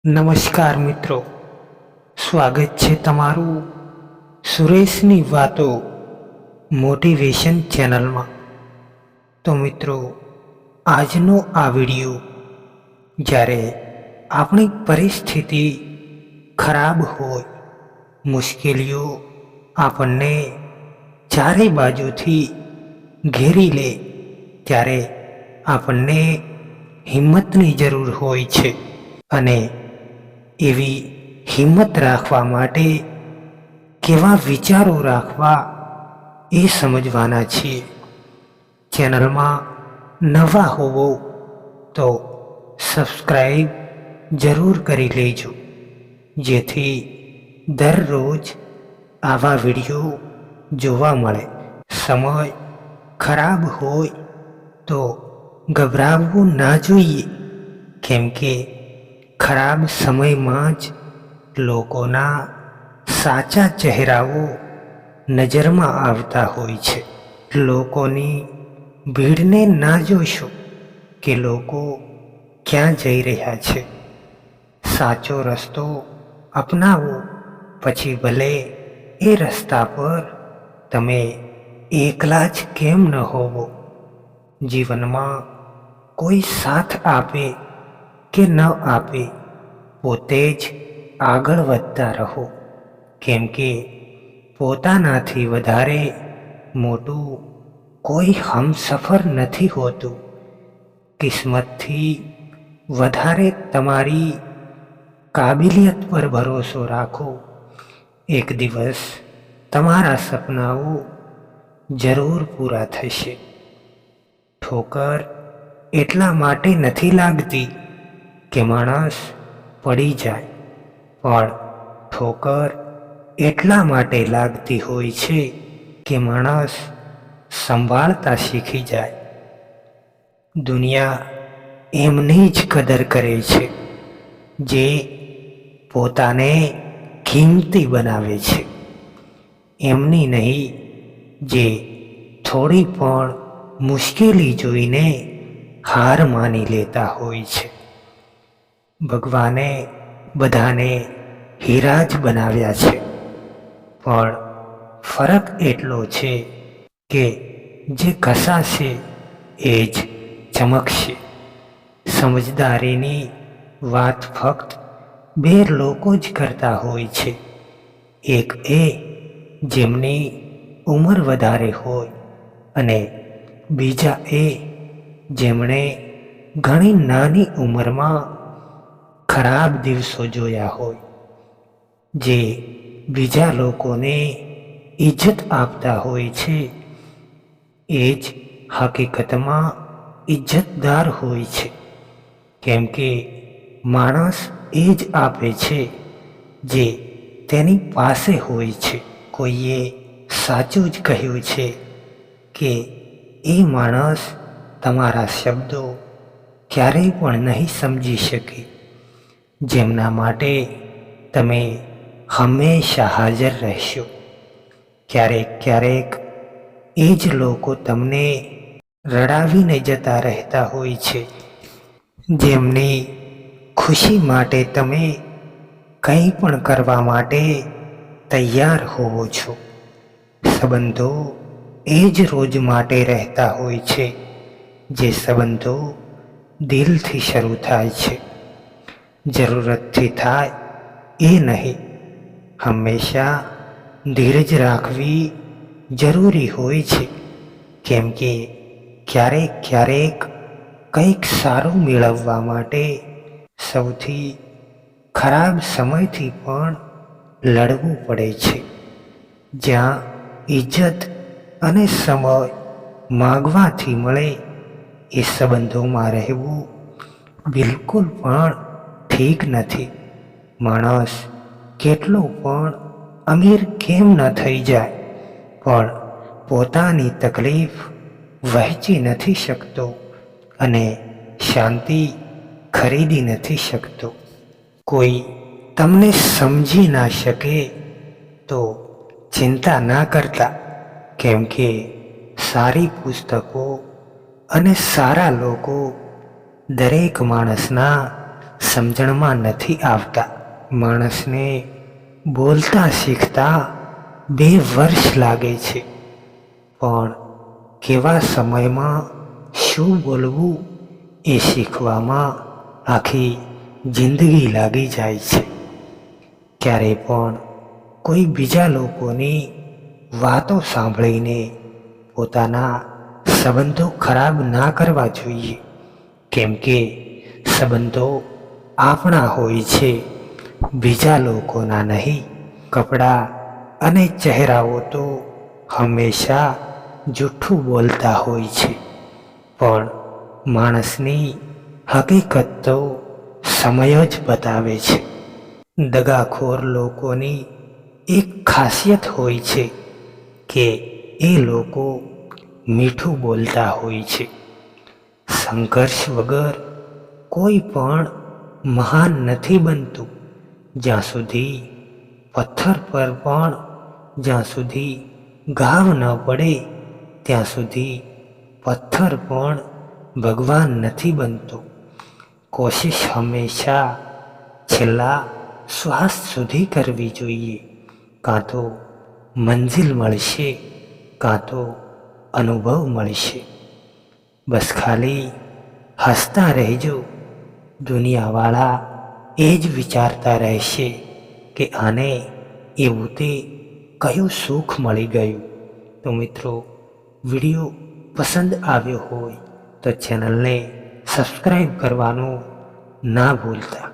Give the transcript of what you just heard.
નમસ્કાર મિત્રો, સ્વાગત છે તમારું સુરેશની વાતો મોટિવેશન ચેનલમાં. તો મિત્રો, આજનો આ વિડિયો જ્યારે આપણી પરિસ્થિતિ ખરાબ હોય, મુશ્કેલીઓ આપણને ચારે બાજુથી ઘેરી લે, ત્યારે આપણને હિંમતની જરૂર હોય છે. અને એવી હિંમત રાખવા માટે કેવા વિચારો રાખવા એ સમજવાના છીએ. ચેનલમાં નવા હોવો તો સબસ્ક્રાઈબ જરૂર કરી લેજો, જેથી દરરોજ આવા વિડીયો જોવા મળે. સમય ખરાબ હોય તો ગભરાવવું ના જોઈએ, કેમ કે ખરાબ સમયમાં જ લોકોના સાચા ચહેરાઓ નજરમાં આવતા હોય છે. લોકોની ભીડને ના જોશો કે લોકો ક્યાં જઈ રહ્યા છે. સાચો રસ્તો અપનાવો, પછી ભલે એ રસ્તા પર તમે એકલા જ કેમ ન હોવો. જીવનમાં કોઈ સાથ આપે કે ન આપે, પોતે જ આગળ વધતા રહો, કેમ કે પોતાનાથી વધારે મોટું કોઈ હમસફર નથી હોતું. કિસ્મતથી વધારે તમારી કાબિલિયત પર ભરોસો રાખો. એક દિવસ તમારા સપનાઓ જરૂર પૂરા થશે. ઠોકર એટલા માટે નથી લાગતી કે માણસ પડી જાય, પણ ઠોકર એટલા માટે લાગતી હોય છે કે માણસ સંભાળતા શીખી જાય. દુનિયા એમની જ કદર કરે છે જે પોતાને કિંમતી બનાવે છે, એમની નહીં જે થોડી પણ મુશ્કેલી જોઈને હાર માની લેતા હોય છે. ભગવાને બધાને હીરા જ બનાવ્યા છે, પણ ફરક એટલો છે કે જે ઘસાશે એ જ ચમકશે. સમજદારીની વાત ફક્ત બે લોકો જ કરતા હોય છે. એક એ જેમની ઉંમર વધારે હોય, અને બીજા એ જેમણે ઘણી નાની ઉંમરમાં ખરાબ દિવસો જોયા હોય. જે બીજા લોકોને ઇજ્જત આપતા હોય છે, એ જ હકીકતમાં ઇજ્જતદાર હોય છે, કેમ કે માણસ એ જ આપે છે જે તેની પાસે હોય છે. કોઈએ સાચું જ કહ્યું છે કે એ માણસ તમારા શબ્દો ક્યારેય પણ નહીં સમજી શકે, જેમના માટે તમે હંમેશા હાજર રહેશો. ક્યારેક ક્યારેક એ જ લોકો તમને રડાવીને જતા રહેતા હોય છે, જેમની ખુશી માટે તમે કંઈ પણ કરવા માટે તૈયાર હોવો છો. સંબંધો એ જ રોજ માટે રહેતા હોય છે, જે સંબંધો દિલથી શરૂ થાય છે, જરૂરતથી થાય એ નહીં. હંમેશા ધીરજ રાખવી જરૂરી હોય છે, કેમ કે ક્યારેક ક્યારેક કંઈક સારું મેળવવા માટે સૌથી ખરાબ સમયથી પણ લડવું પડે છે. જ્યાં ઇજ્જત અને સમય માગવાથી મળે એ સંબંધોમાં રહેવું બિલકુલ પણ ઠીક નથી. માણસ કેટલો પણ અમીર કેમ ન થઈ જાય, પણ પોતાની તકલીફ વહેંચી નથી શકતો અને શાંતિ ખરીદી નથી શકતો. કોઈ તમને સમજી ના શકે તો ચિંતા ના કરતા, કેમ કે સારી પુસ્તકો અને સારા લોકો દરેક માણસના સમજણમાં નથી આવતા. માણસને બોલતા શીખતા 2 વર્ષ લાગે છે, પણ કેવા સમયમાં શું બોલવું એ શીખવામાં આખી જિંદગી લાગી જાય છે. ક્યારે પણ કોઈ બીજા લોકોની વાતો સાંભળીને પોતાના સંબંધો ખરાબ ના કરવા જોઈએ, કેમ કે સંબંધો આપણા હોય છે, બીજા લોકોના નહીં. કપડાં અને ચહેરાઓ તો હંમેશા જૂઠું બોલતા હોય છે, પણ માણસની હકીકત તો સમય જ બતાવે છે. દગાખોર લોકોની એક ખાસિયત હોય છે કે એ લોકો મીઠું બોલતા હોય છે. સંઘર્ષ વગર કોઈ પણ મહાન નથી બનતું. જ્યાં સુધી પથ્થર પર પણ જ્યાં સુધી ઘાવ ન પડે ત્યાં સુધી પથ્થર પણ ભગવાન નથી બનતો. કોશિશ હંમેશા છેલ્લા શ્વાસ સુધી કરવી જોઈએ. કાં તો મંજિલ મળશે, કાં તો અનુભવ મળશે. બસ ખાલી હસતા રહેજો. દુનિયાવાળા એ જ વિચારતા રહેશે કે આને એવું તે કયું સુખ મળી ગયું. તો મિત્રો, વિડીયો પસંદ આવ્યો હોય તો ચેનલને સબસ્ક્રાઈબ કરવાનું ના ભૂલતા.